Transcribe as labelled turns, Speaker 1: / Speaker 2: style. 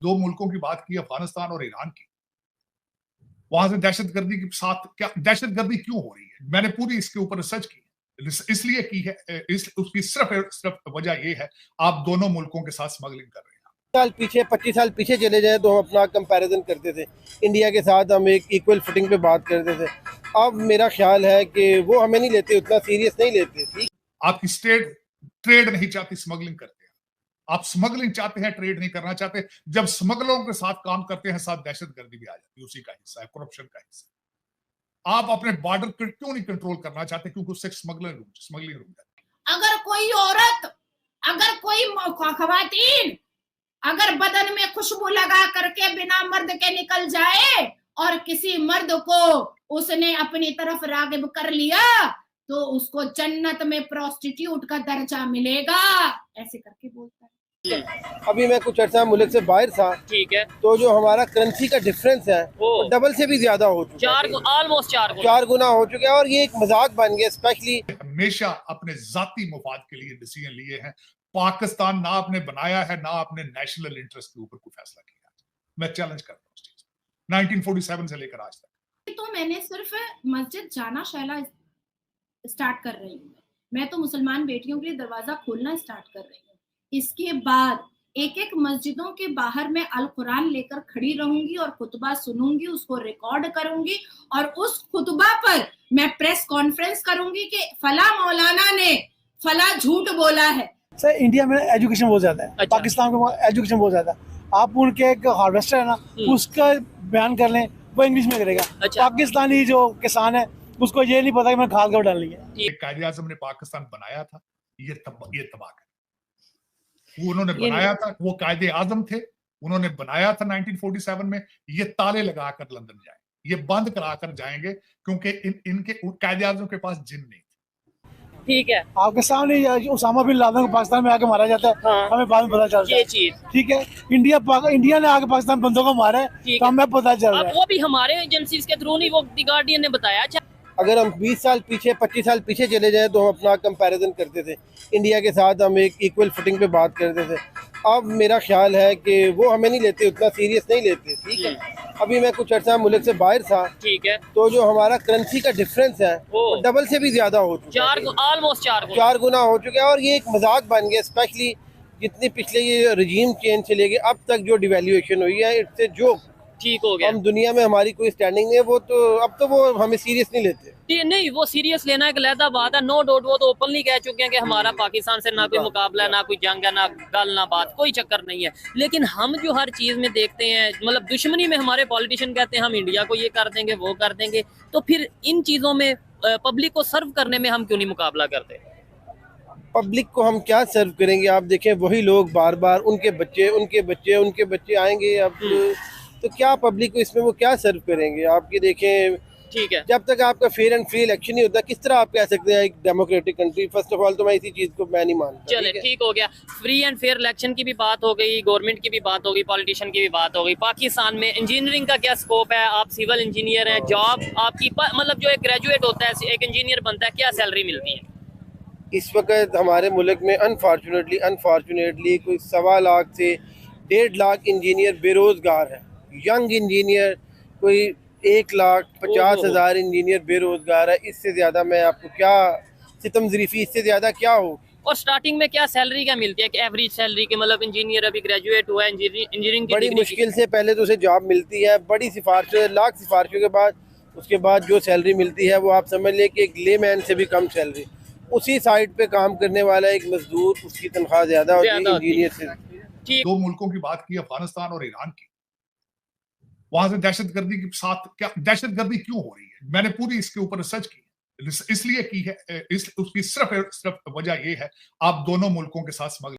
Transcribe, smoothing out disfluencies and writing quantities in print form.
Speaker 1: दो मुल्कों की बात की, अफगानिस्तान और ईरान की। वहां से दहशतगर्दी के साथ क्या दहशतगर्दी क्यों हो रही है, मैंने पूरी इसके ऊपर रिसर्च की इसलिए की है। उसकी सिर्फ वजह यह है, आप दोनों मुल्कों के साथ स्मगलिंग कर रहे हैं।
Speaker 2: साल पीछे 25 साल पीछे चले जाएं तो हम अपना कंपैरिजन करते थे, इंडिया के साथ हम एक इक्वल फुटिंग पे बात करते थे। अब मेरा ख्याल है कि वो हमें नहीं लेते, उतना सीरियस नहीं लेते। ठीक,
Speaker 1: आपकी स्टेट ट्रेड नहीं चाहती, स्मगलिंग करते हैं। आप स्मगलिंग चाहते हैं, ट्रेड नहीं करना चाहते। जब स्मगलरों के साथ काम करते हैं, साथ दहशतगर्दी भी आ जाती है, उसी का हिस्सा है, करप्शन का हिस्सा। आप अपने बॉर्डर को क्यों नहीं कंट्रोल करना चाहते, क्योंकि उससे स्मगलिंग रुक जाती है।
Speaker 3: अगर कोई औरत, अगर कोई खवातीन अगर बदन में खुशबू लगा करके बिना मर्द के निकल जाए और किसी मर्द को उसने अपनी तरफ रागिब कर लिया तो उसको जन्नत में प्रोस्टिट्यूट का दर्जा मिलेगा, ऐसे करके बोलता है।
Speaker 2: अभी मैं कुछ अर्सा मुल्क से बाहर था,
Speaker 4: ठीक है,
Speaker 2: तो जो हमारा करेंसी का डिफरेंस है वो डबल से भी ज्यादा हो चुका है,
Speaker 4: ऑलमोस्ट
Speaker 2: चार गुना हो चुका है। और ये एक मजाक बन गया। स्पेशली
Speaker 1: हमेशा अपने जाती मुफाद के लिए डिसीजन लिए हैं। पाकिस्तान ना आपने बनाया है, ना आपने नेशनल इंटरेस्ट के ऊपर कोई फैसला किया। मैं चैलेंज करता हूँ उस चीज को, 1947 से लेकर आज तक।
Speaker 3: तो मैंने सिर्फ मस्जिद जाना शैला स्टार्ट कर रही हूँ, मैं तो मुसलमान बेटियों के लिए दरवाजा खोलना स्टार्ट कर रही हूँ। इसके बाद एक एक मस्जिदों के बाहर मैं अल कुरान लेकर खड़ी रहूंगी और खुतबा सुनूंगी, उसको रिकॉर्ड करूंगी और उस खुतबा पर मैं प्रेस कॉन्फ्रेंस करूंगी कि फला मौलाना ने फला झूठ बोला है।
Speaker 5: सर, इंडिया में एजुकेशन बहुत ज्यादा है।
Speaker 4: अच्छा।
Speaker 5: पाकिस्तान में एजुकेशन बहुत ज्यादा है। आप उनके एक हार्वेस्टर है ना, उसका बयान कर लें, वो इंग्लिश में करेगा।
Speaker 4: अच्छा।
Speaker 5: पाकिस्तानी जो किसान है उसको ये नहीं पता कि मैं खाद कब डालनी है।
Speaker 1: कायदे आज़म ने पाकिस्तान बनाया था, ये तबाह कर, वो उन्होंने बनाया था, वो कायदे आज़म थे, उन्होंने बनाया था 1947 में। ये ताले लगाकर लंदन जाए, ये बंद कराकर जाएंगे, क्योंकि इनके कायदे आज़म के पास जिन नहीं।
Speaker 4: ठीक है,
Speaker 5: आपके सामने उसामा बिन लादेन को पाकिस्तान में आके मारा जाता है।
Speaker 4: हाँ।
Speaker 5: हमें बाद में पता चलता है
Speaker 4: ये चीज।
Speaker 5: ठीक है, इंडिया ने आके पाकिस्तान बंदों को मारा है तो हमें पता चल रहा
Speaker 4: अब
Speaker 5: है।
Speaker 4: वो भी हमारे एजेंसीज के थ्रू नहीं, वो द गार्डियन ने बताया। अच्छा,
Speaker 2: अगर हम 20 साल पीछे 25 साल पीछे चले जाएं तो हम अपना कंपैरिजन करते थे, इंडिया के साथ हम एक इक्वल फुटिंग पे बात करते थे। अब मेरा ख्याल है कि वो हमें नहीं लेते, उतना सीरियस नहीं लेते। ठीक है, अभी मैं कुछ अर्सा मुल्क से बाहर था,
Speaker 4: ठीक है,
Speaker 2: तो जो हमारा करेंसी का डिफरेंस है वो डबल से भी ज्यादा हो चुका है,
Speaker 4: ऑलमोस्ट
Speaker 2: चार गुना हो चुका है। और ये एक मजाक बन गया। स्पेशली जितनी पिछले ये रजीम चेंज से लेके अब तक जो डिवेल्यूएशन हुई है, इससे जो
Speaker 4: ठीक हो गया।
Speaker 2: हम दुनिया में हमारी कोई स्टैंडिंग नहीं है, वो तो अब तो वो हमें सीरियस नहीं लेते।
Speaker 4: नहीं, वो सीरियस लेना एक अलहदा बात है, नो डाउट। वो तो ओपनली कह चुके हैं कि हमारा पाकिस्तान से ना कोई मुकाबला है, ना कोई जंग है, ना गल, ना बात, कोई चक्कर नहीं है। लेकिन हम जो हर चीज में देखते हैं, मतलब दुश्मनी में हमारे पॉलिटिशियन कहते हैं हम इंडिया को ये कर देंगे, वो कर देंगे, तो फिर इन चीजों में पब्लिक को सर्व करने में हम क्यों नहीं मुकाबला करते?
Speaker 2: पब्लिक को हम क्या सर्व करेंगे? आप देखें, वही लोग बार बार उनके बच्चे आएंगे। अब तो क्या पब्लिक को इसमें वो क्या सर्व करेंगे? आप ये देखें,
Speaker 4: ठीक है,
Speaker 2: जब तक आपका फेयर एंड फ्री इलेक्शन नहीं होता, किस तरह आप कह सकते हैं एक democratic country? First of all तो मैं इसी चीज को मैं नहीं मानता।
Speaker 4: चले, ठीक हो गया। फ्री एंड फेयर इलेक्शन की भी बात हो गई, गवर्नमेंट की भी बात हो गई, पॉलिटिशियन की भी बात हो गई। पाकिस्तान में इंजीनियरिंग का क्या स्कोप है? आप सिविल इंजीनियर हैं, जॉब आपकी मतलब जो एक ग्रेजुएट होता है, एक इंजीनियर बनता है, क्या सैलरी मिलती है?
Speaker 2: इस वक्त हमारे मुल्क में अनफॉर्चुनेटली कोई 1.25 लाख से 1.5 लाख इंजीनियर बेरोजगार है। यंग इंजीनियर कोई 1,50,000 इंजीनियर बेरोजगार है। इससे ज्यादा मैं आपको क्या सितम ज़रीफ़ी, इससे ज्यादा क्या हो?
Speaker 4: और स्टार्टिंग में क्या सैलरी क्या मिलती है कि एवरेज सैलरी के? मतलब इंजीनियर अभी ग्रेजुएट हुआ है, इंजीनियरिंग
Speaker 2: बड़ी मुश्किल से पहले तो उसे जॉब मिलती है, बड़ी सिफारिशों, लाख सिफारिशों के बाद उसके बाद जो सैलरी मिलती है वो आप समझ लें कि एक लेमैन से भी कम सैलरी। उसी साइड पे काम करने वाला एक मजदूर, उसकी तनख्वाह ज्यादा होती है इंजीनियर से।
Speaker 1: दो मुल्कों की बात की, अफगानिस्तान और ईरान की। वहां से दहशतगर्दी के साथ क्या दहशतगर्दी क्यों हो रही है, मैंने पूरी इसके ऊपर रिसर्च की इसलिए की है। उसकी सिर्फ वजह यह है, आप दोनों मुल्कों के साथ स्मगलिंग